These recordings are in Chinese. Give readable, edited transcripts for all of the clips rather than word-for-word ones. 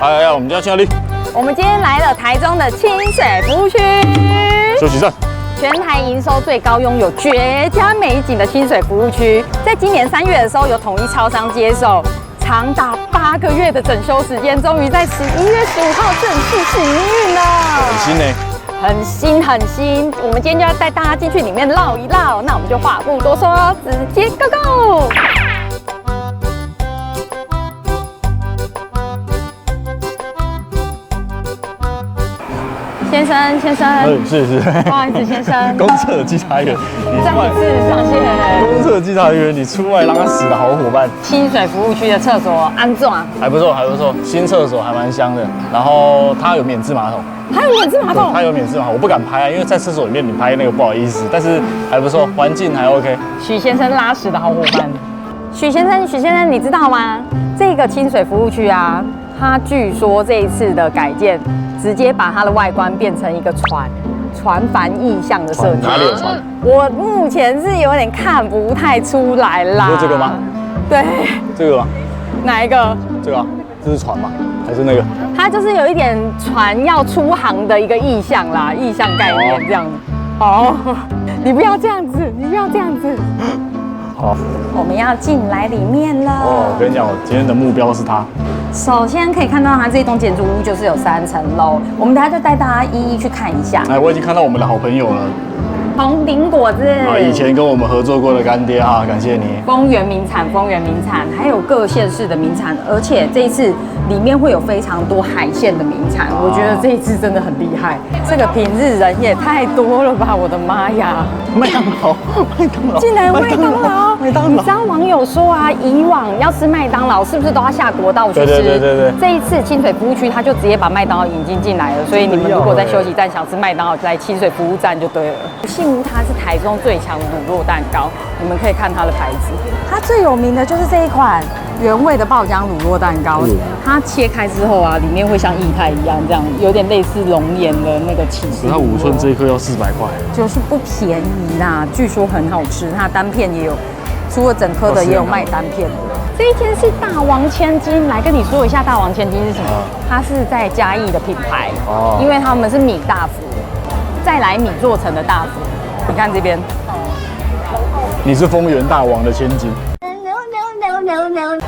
哎，我们今天去哪里？我们今天来了台中的清水服务区休息站。全台营收最高、拥有绝佳美景的清水服务区，在今年3月的时候，由统一超商接手，长达8个月的整修时间，终于在11月15号正式试营运了。很新呢。很新很新，我们今天就要带大家进去里面绕一绕，那我们就话不多说，直接 go go！ 先生，是，不好意思，先生，公厕稽查员，再一次上线。公厕稽查员，你出外拉屎的好伙伴。清水服务区的厕所安怎？还不错，新厕所还蛮香的，然后它有免治马桶。还有免治马桶？它有免治马桶，我不敢拍，因为在厕所里面你拍那个不好意思，但是还不错，环境还 OK。许先生拉屎的好伙伴。许先生，你知道吗？这个清水服务区啊，它据说这一次的改建，直接把它的外观变成一个船帆意象的设计。哪里有船？我目前是有点看不太出来啦。是这个吗？对。这个吗？哪一个？这个啊，这是船吗？还是那个？它就是有一点船要出航的一个意象啦，意象概念这样。哦，你不要这样子，好，我们要进来里面了。我跟你讲，我今天的目标是它。首先可以看到它这栋建筑物就是有3层楼，我们等下就带大家一一去看一下。哎，我已经看到我们的好朋友了。红顶果子以前跟我们合作过的干爹啊，感谢你。丰原名产，还有各县市的名产，而且这一次里面会有非常多海鲜的名产，我觉得这一次真的很厉害。这个平日人也太多了吧，我的妈呀！麦当劳，竟然有麦当劳，你知道网友说啊，以往要吃麦当劳是不是都要下国道去吃？对。这一次清水服务区他就直接把麦当劳引进进来了，所以你们如果在休息站想吃麦当劳，来清水服务站就对了。信屋它是台中最强的乳酪蛋糕，你们可以看它的牌子。它最有名的就是这一款原味的爆浆乳酪蛋糕，它切开之后啊，里面会像液态一样，这样有点类似龙眼的那个起司。它5寸这一颗要400块，就是不便宜啦。据说很好吃，它单片也有，除了整颗的也有卖单片的。这一间是大王千金，来跟你说一下大王千金是什么？它是在嘉义的品牌，因为他们是米大福，再来米做成的大福。你看这边，你是丰原大王的千金。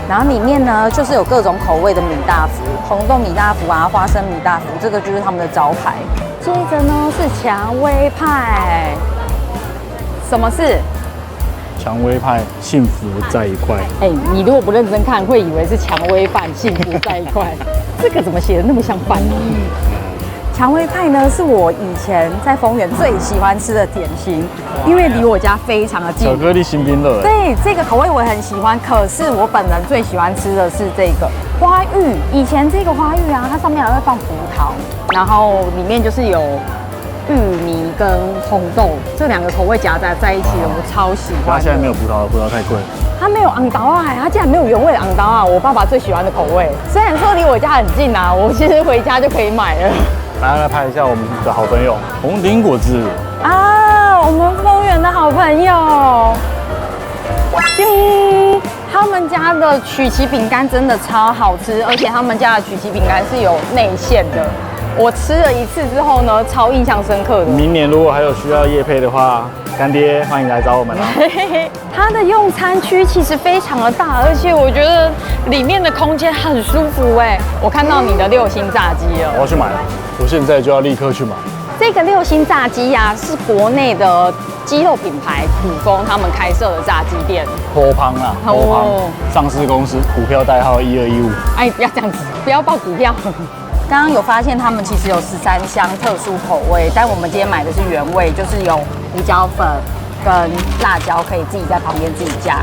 然后里面呢，就是有各种口味的米大福，红豆米大福啊，花生米大福，这个就是他们的招牌。接着呢是蔷薇派，什么是？蔷薇派幸福在一块。哎，你如果不认真看，会以为是蔷薇饭幸福在一块。这个怎么写的那么像饭呢？蔷薇派呢，是我以前在丰原最喜欢吃的点心，因为离我家非常的近。巧克力新冰乐。对，这个口味我也很喜欢，可是我本人最喜欢吃的是这个花芋。以前这个花芋啊，它上面还会放葡萄，然后里面就是有芋泥跟红豆这2个口味夹在一起的，我超喜欢。它现在没有葡萄，葡萄太贵。它没有昂刀啊，它竟然没有原味的昂刀啊！我爸爸最喜欢的口味，虽然说离我家很近啊，我其实回家就可以买了。来拍一下我们的好朋友红顶果子啊，我们丰原的好朋友。他们家的曲奇饼干真的超好吃，而且他们家的曲奇饼干是有内馅的。我吃了1次之后呢，超印象深刻的。明年如果还有需要业配的话，干爹欢迎来找我们啊。它的用餐区其实非常的大，而且我觉得里面的空间很舒服哎。我看到你的6星炸鸡了，我要去买了，我现在就要立刻去买。这个6星炸鸡呀，是国内的鸡肉品牌普丰他们开设的炸鸡店。波胖啊，波胖上市公司，股票代号1215。哎，不要这样子，不要报股票。刚刚有发现他们其实有13香特殊口味，但我们今天买的是原味，就是有胡椒粉跟辣椒，可以自己在旁边自己加。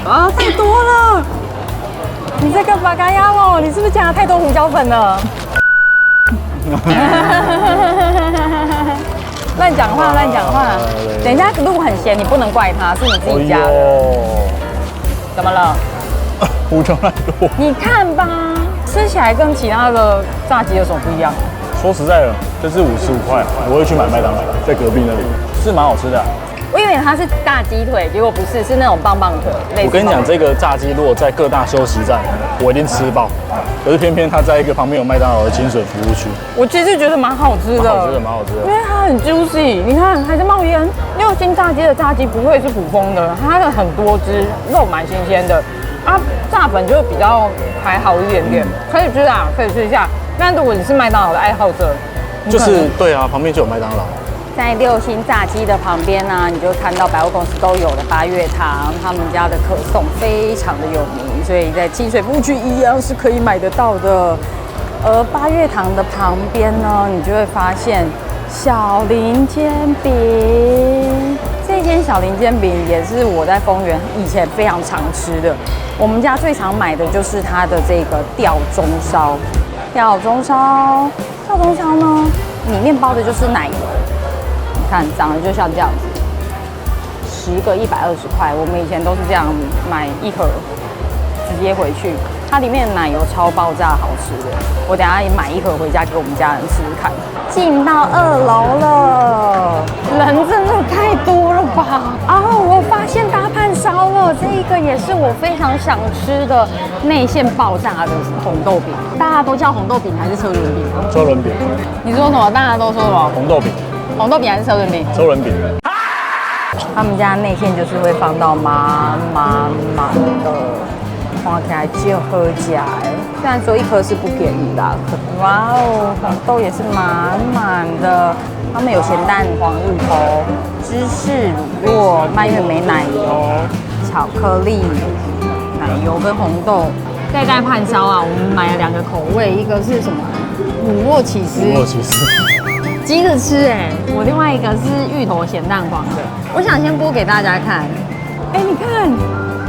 啊，太多了！你在干嘛干呀哦？你是不是加了太多胡椒粉了？乱讲话，乱讲话！等一下路很咸，你不能怪他，是你自己加的。怎么了？胡椒太多。你看吧。吃起来跟其他的炸鸡有什么不一样？说实在的，这是55块，我会去买麦当劳，在隔壁那里是蛮好吃的。我以为它是大鸡腿，结果不是，是那种棒棒腿。我跟你讲，这个炸鸡如果在各大休息站，我一定吃爆。可是偏偏它在一个旁边有麦当劳的清水服务区，我其实觉得蛮好吃的，蛮好吃的，因为它很 juicy， 你看还在冒烟。6星炸鸡的炸鸡不会是普通的，它的很多汁，肉蛮新鲜的。啊，炸粉就比较还好一点点，可以吃啊，可以吃一下。但如果你是麦当劳的爱好者，就是对啊，旁边就有麦当劳。在6星炸鸡的旁边呢，你就看到百货公司都有的八月堂，他们家的可颂非常的有名，所以在清水部区一样是可以买得到的。而八月堂的旁边呢，你就会发现小林煎饼。这间小林煎饼也是我在丰原以前非常常吃的，我们家最常买的就是它的这个吊钟烧。吊钟烧呢，里面包的就是奶油。你看，长得就像这样子，10个120块。我们以前都是这样买一盒，直接回去。它里面的奶油超爆炸好吃的，我等一下也买一盒回家给我们家人吃吃看。进到2楼了，人真的太多了吧？哦，我发现大炭烧了，这一个也是我非常想吃的内馅爆炸的红豆饼。大家都叫红豆饼还是车轮饼？车轮饼。你说什么？大家都说什么？红豆饼。红豆饼还是车轮饼？车轮饼。他们家内馅就是会放到满的，看起来就好吃的。虽然说一颗是不便宜啦，哇哦，红豆也是满的。他们有咸蛋黄芋头、芝士乳酪、蔓越莓奶油、巧克力、奶油跟红豆。盖盖炭烧啊，我们买了2个口味，一个是什么？乳酪起司。乳酪起司。急着吃哎！我另外一个是芋头咸蛋黄的，我想先剥给大家看。哎，你看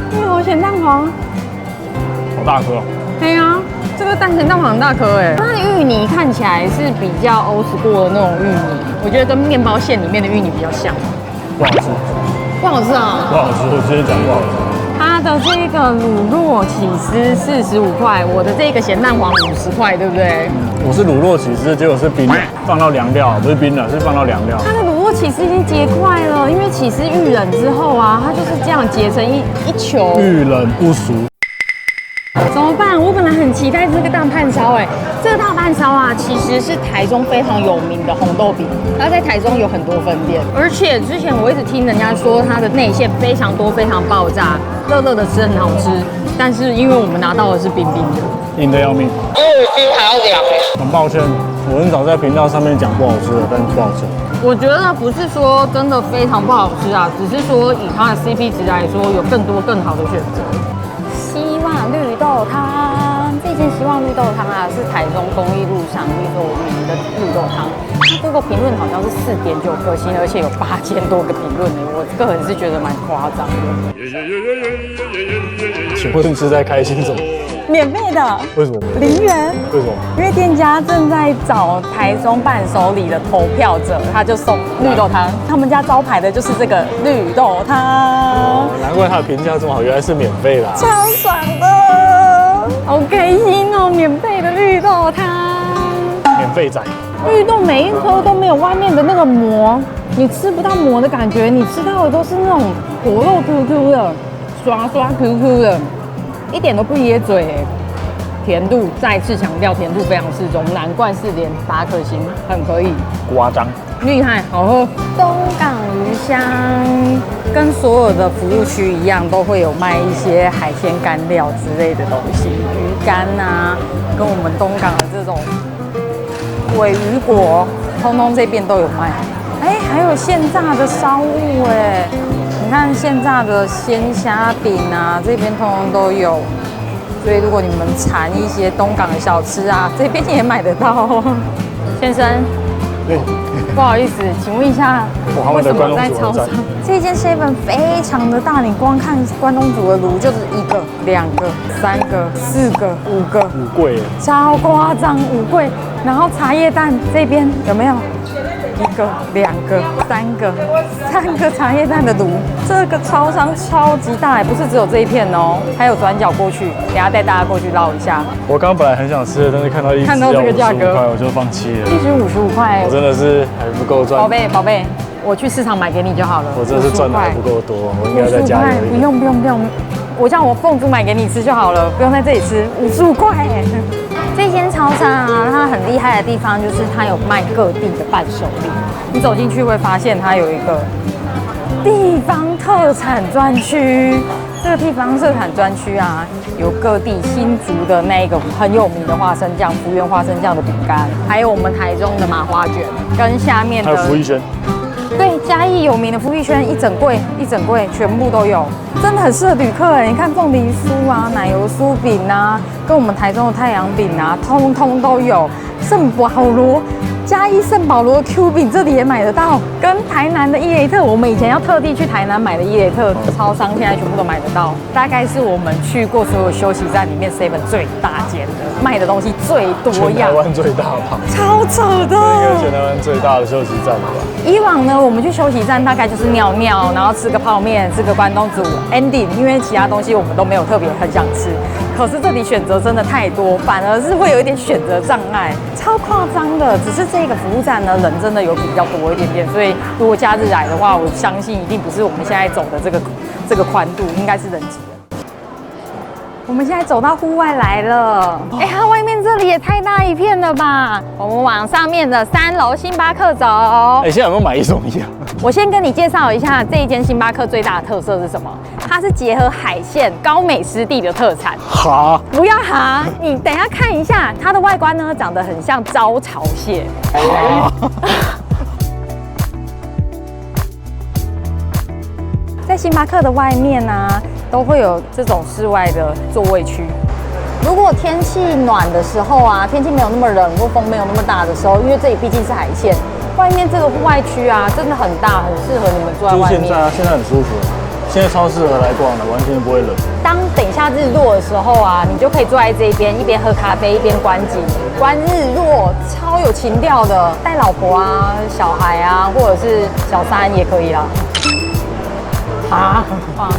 芋头咸蛋黄，好大颗哦。对啊，这个蛋咸蛋黄很大颗哎。它的芋泥看起来是比较欧式过的那种芋泥，我觉得跟面包馅里面的芋泥比较像。不好吃。不好吃啊？不好吃，我直接讲不好吃。它的这个乳酪起司45块，我的这个咸蛋黄50块，对不对？我是乳酪起司，结果是冰的，放到凉掉，不是冰的，是放到凉掉。它的乳酪起司已经结块了，因为起司预冷之后啊，它就是这样结成一球。遇冷不熟。怎么办？我本来很期待这个大炭烧哎，这个大炭烧啊，其实是台中非常有名的红豆饼，它在台中有很多分店，而且之前我一直听人家说它的内馅非常多，非常爆炸，热热的吃很好吃，但是因为我们拿到的是冰冰的，硬的要命。比我心还要凉哎。很抱歉，我很少在频道上面讲不好吃的，但是不好吃。我觉得不是说真的非常不好吃啊，只是说以它的 CP 值来说，有更多更好的选择。希望绿豆汤，这间希望绿豆汤啊，是台中公益路上一个有名的绿豆汤。它这个评论好像是4.9颗星，而且有8000多个评论呢，我个人是觉得蛮夸张的。请问是在开心什么？免费的？为什么0元？为什么？因为店家正在找台中伴手礼的投票者，他就送绿豆汤。他们家招牌的就是这个绿豆汤。难怪它的评价这么好，原来是免费的。超爽的，好开心哦！免费的绿豆汤，免费仔。绿豆每一颗都没有外面的那个膜，你吃不到膜的感觉，你吃到的都是那种果肉 QQ 的，刷刷 QQ 的，一点都不噎嘴哎。甜度再次强调，甜度非常适中，难怪4.8颗星，很可以。夸张。厉害，好喝。东港鱼香跟所有的服务区一样，都会有卖一些海鲜干料之类的东西，鱼干啊，跟我们东港的这种鲔鱼果，通通这边都有卖。哎，还有现炸的烧物哎，你看现炸的鲜虾饼啊，这边通通都有。所以如果你们馋一些东港的小吃啊，这边也买得到。先生。不好意思，请问一下，为什么在超商？这间 7 非常的大，你光看关东煮的炉就是1个、2个、3个、4个、5个5柜，超夸张，5柜。然后茶叶蛋这边有没有1个、2个、3个茶叶蛋的炉？这个超商超级大，不是只有这一片哦，还有转角过去，等一下带大家过去绕一下。我刚本来很想吃的，但是看到这个价格，我就放弃了。1只55块，我真的是还不够赚。宝贝，我去市场买给你就好了。我这是赚的还不够多，我应该再加油一点。不用不用不用，我叫我凤珠买给你吃就好了，不用在这里吃，55块。这间超商啊，它很厉害的地方就是它有卖各地的伴手礼。你走进去会发现它有一个地方特产专区。这个地方特产专区啊，有各地新竹的那个很有名的花生酱、福源花生酱的饼干，还有我们台中的麻花卷，跟下面的还有福一轩。对，嘉义有名的福利圈一整柜全部都有，真的很适合旅客哎！你看凤梨酥啊、奶油酥饼啊，跟我们台中的太阳饼啊，通通都有。圣保罗，嘉义圣保罗 Q 饼这里也买得到，跟台南的伊雷特，我们以前要特地去台南买的伊雷特超商，现在全部都买得到。大概是我们去过所有休息站里面 7 最大间的，卖的东西最多样，全台湾最大吧？超扯的，应该全台湾最大的休息站了吧？以往呢，我们去休息站大概就是尿尿，然后吃个泡面，吃个关东煮 ending， 因为其他东西我们都没有特别很想吃。可是这里选择真的太多，反而是会有一点选择障碍，超夸张的。只是这个服务站呢，人真的有比较多一点点，所以如果假日来的话，我相信一定不是我们现在走的这个宽度，应该是人挤人。我们现在走到户外来了，它外面这里也太大一片了吧！我们往上面的3楼星巴克走。现在有没有买一送一啊？我先跟你介绍一下这一间星巴克最大的特色是什么？它是结合海鲜、高美湿地的特产。哈？不要哈，你等一下看一下它的外观呢，长得很像招潮蟹。在星巴克的外面呢，都会有这种室外的座位区。如果天气暖的时候啊，天气没有那么冷，或风没有那么大的时候，因为这里毕竟是海线，外面这个户外区啊，真的很大，很适合你们坐在外面。现在很舒服，现在超适合来逛的，完全不会冷。等一下日落的时候啊，你就可以坐在这边，一边喝咖啡一边观景，观日落，超有情调的。带老婆啊、小孩啊，或者是小三也可以啦。哇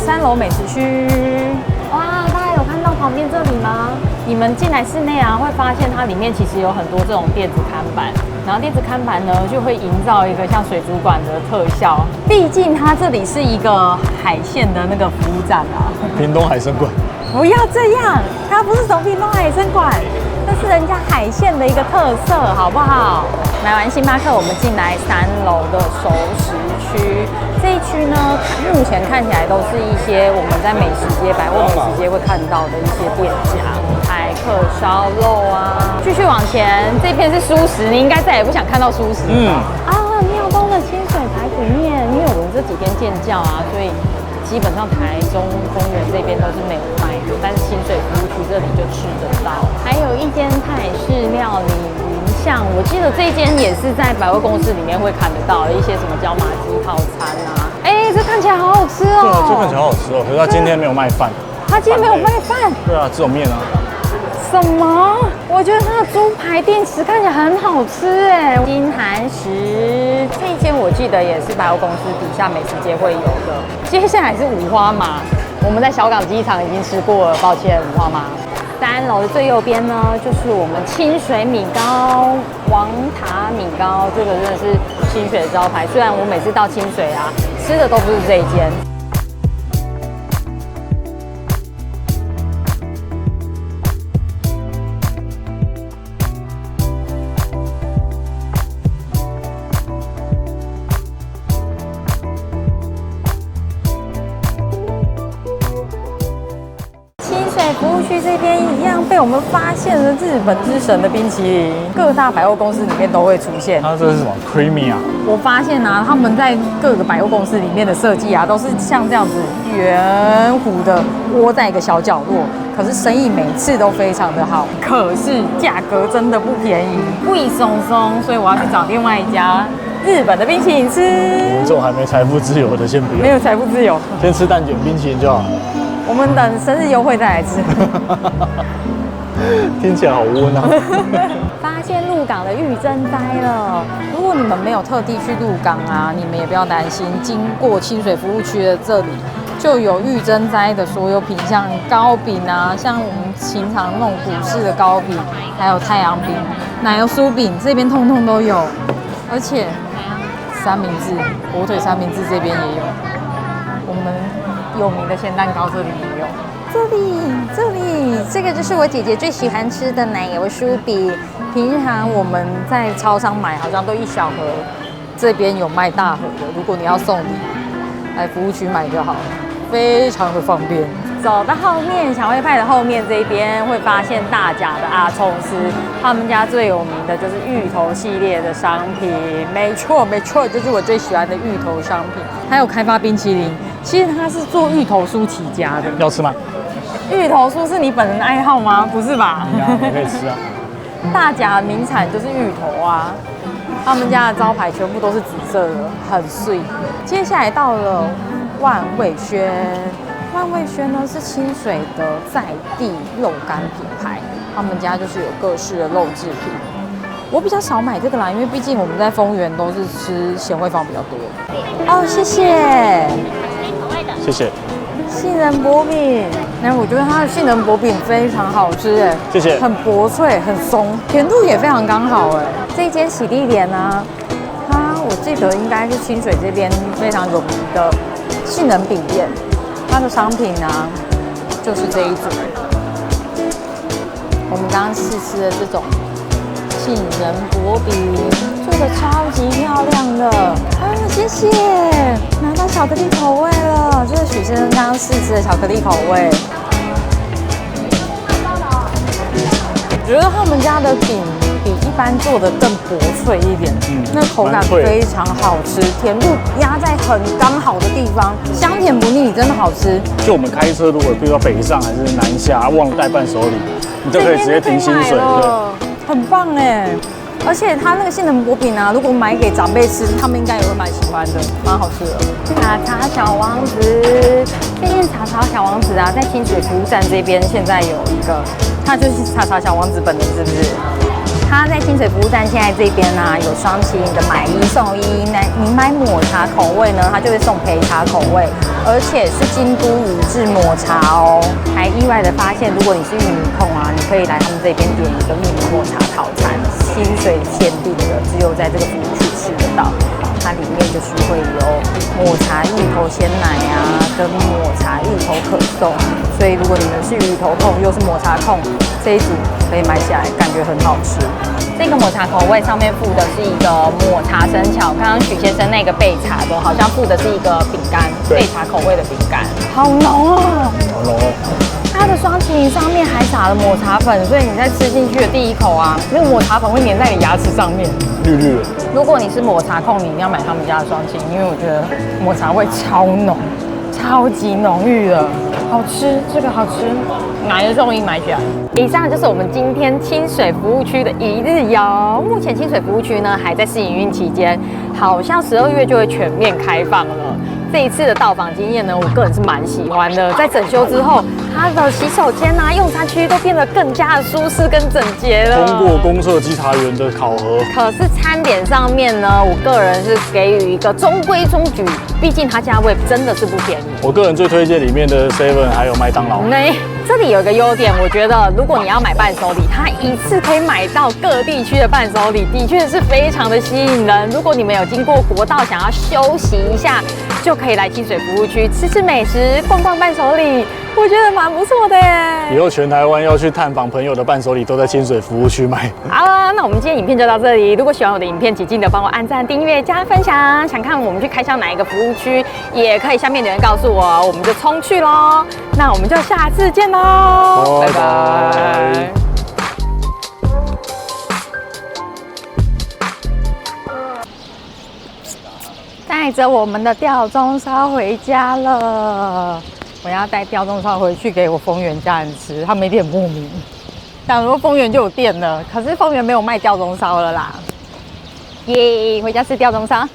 ，3楼美食区，哇，大家有看到旁边这里吗？你们进来室内啊，会发现它里面其实有很多这种电子看板，然后电子看板呢就会营造一个像水族馆的特效。毕竟它这里是一个海鲜的那个服务站啊。屏东海参馆。不要这样，它不是从屏东海参馆，这是人家海鲜的一个特色，好不好？买完星巴克，我们进来3楼的熟食区。这一区呢，目前看起来都是一些我们在美食街、百货美食街会看到的一些店家，台客烧肉啊。继续往前，这边是蔬食，你应该再也不想看到蔬食了。庙东的清水排骨面，因为我们这几天建教啊，所以基本上台中公园这边都是没有卖的，但是清水服务区这里就吃得到。还有一间泰式料理云象，我记得这间也是在百货公司里面会看得到的一些什么椒麻鸡套餐啊。这看起来好好吃哦。对啊，这看起来好好吃哦。可是他今天没有卖饭。他今天没有卖饭？对啊，只有面啊。什么？我觉得它的猪排定食看起来很好吃哎。金韩食这一间我记得也是百货公司底下美食街会有的。接下来是五花马，我们在小港机场已经吃过了，抱歉，五花马。3楼的最右边呢，就是我们清水米糕、王塔米糕，这个真的是清水的招牌。虽然我每次到清水啊，吃的都不是这一间。服务区这边一样被我们发现了日本之神的冰淇淋，各大百货公司里面都会出现。它这是什么 creamy 啊？我发现啊，他们在各个百货公司里面的设计啊，都是像这样子圆弧的窝在一个小角落。可是生意每次都非常的好，可是价格真的不便宜，贵松松，所以我要去找另外一家日本的冰淇淋吃。我们这种还没财富自由的，先不要。没有财富自由，先吃蛋卷冰淇淋就好。我们等生日优惠再来吃。听起来好窝囊。发现鹿港的玉珍斋了。如果你们没有特地去鹿港啊，你们也不要担心，经过清水服务区的这里，就有玉珍斋的所有品，像糕饼啊，像我们平常那种古式的糕饼，还有太阳饼、奶油酥饼，这边通通都有。而且三明治，火腿三明治这边也有，我们有名的咸蛋糕这里也有。这个就是我姐姐最喜欢吃的奶油酥饼。平常我们在超商买好像都一小盒，这边有卖大盒的。如果你要送礼，来服务区买就好了，非常的方便。走到后面，小徽派的后面这边会发现大甲的阿聪师，他们家最有名的就是芋头系列的商品。没错，就是我最喜欢的芋头商品。还有开发冰淇淋，其实它是做芋头酥起家的。要吃吗？芋头酥是你本人的爱好吗？不是吧？你可以吃啊。大甲名产就是芋头啊，他们家的招牌全部都是紫色的，很碎。接下来到了万味轩，万味轩呢是清水的在地肉干品牌，他们家就是有各式的肉制品。我比较少买这个啦，因为毕竟我们在丰原都是吃咸味坊比较多。哦，谢谢，谢谢。杏仁薄饼，我觉得它的杏仁薄饼非常好吃哎，谢谢，很薄脆，很松，甜度也非常刚好哎。这一间喜地莲呢，我记得应该是清水这边非常有名的杏仁饼店，它的商品呢就是这一组。我们刚刚试吃的这种杏仁薄饼，做的超级漂亮的。谢谢，拿到巧克力口味了，这是许先生刚刚试吃的巧克力口味。我觉得他们家的饼比一般做的更薄脆一点，那口感非常好吃，甜度压在很刚好的地方，香甜不腻，真的好吃。就我们开车，如果比如说北上还是南下，忘了带伴手礼，你就可以直接停清水，对，很棒哎。而且它那个杏仁薄饼啊，如果买给长辈吃，他们应该也会蛮喜欢的，蛮好吃的。茶茶小王子，这间茶茶小王子啊，在清水服务站这边现在有一个，他就是茶茶小王子本人，是不是？他在清水服务站现在这边呢，有双麒麟的买1送1，你买抹茶口味呢，它就会送焙茶口味，而且是京都宇治抹茶哦。还意外的发现，如果你是玉米控啊，你可以来他们这边点一个玉米抹茶套餐，清水限定的，只有在这个服务区吃得到。它里面就是会有抹茶芋头鲜奶啊，跟抹茶芋头可颂。所以如果你们是芋头控又是抹茶控，这一组可以买起来，感觉很好吃。这个抹茶口味上面附的是一个抹茶生巧，刚刚许先生那个焙茶的好像附的是一个饼干，焙茶口味的饼干，好浓哦，好浓哦。它的双麒麟上面还撒了抹茶粉，所以你在吃进去的第一口啊，那个抹茶粉会粘在你牙齿上面，绿绿的。如果你是抹茶控，你一定要买他们家的双麒麟，因为我觉得抹茶味超浓，超级浓郁的，好吃，这个好吃，买1送1买起来。以上就是我们今天清水服务区的一日游。目前清水服务区呢还在试营运期间，好像12月就会全面开放了。这一次的到访经验呢，我个人是蛮喜欢的。在整修之后，它的洗手间啊、用餐区都变得更加的舒适跟整洁了。通过公社稽查员的考核，可是餐点上面呢，我个人是给予一个中规中矩，毕竟它价位真的是不便宜。我个人最推荐里面的 Seven 还有麦当劳。这里有一个优点，我觉得如果你要买伴手礼，它一次可以买到各地区的伴手礼，的确是非常的吸引人。如果你们有经过国道想要休息一下，就可以来清水服务区吃吃美食、逛逛伴手礼，我觉得蛮不错的耶。以后全台湾要去探访朋友的伴手礼都在清水服务区买。好了，那我们今天影片就到这里。如果喜欢我的影片，请记得帮我按赞、订阅、加分享。想看我们去开箱哪一个服务区，也可以下面留言告诉我，我们就冲去咯。那我们就下次见咯，拜拜。带着我们的吊钟烧回家了。我要带吊钟烧回去给我丰原家人吃，他们有点莫名。想说丰原就有店了，可是丰原没有卖吊钟烧了啦。耶，回家吃吊钟烧。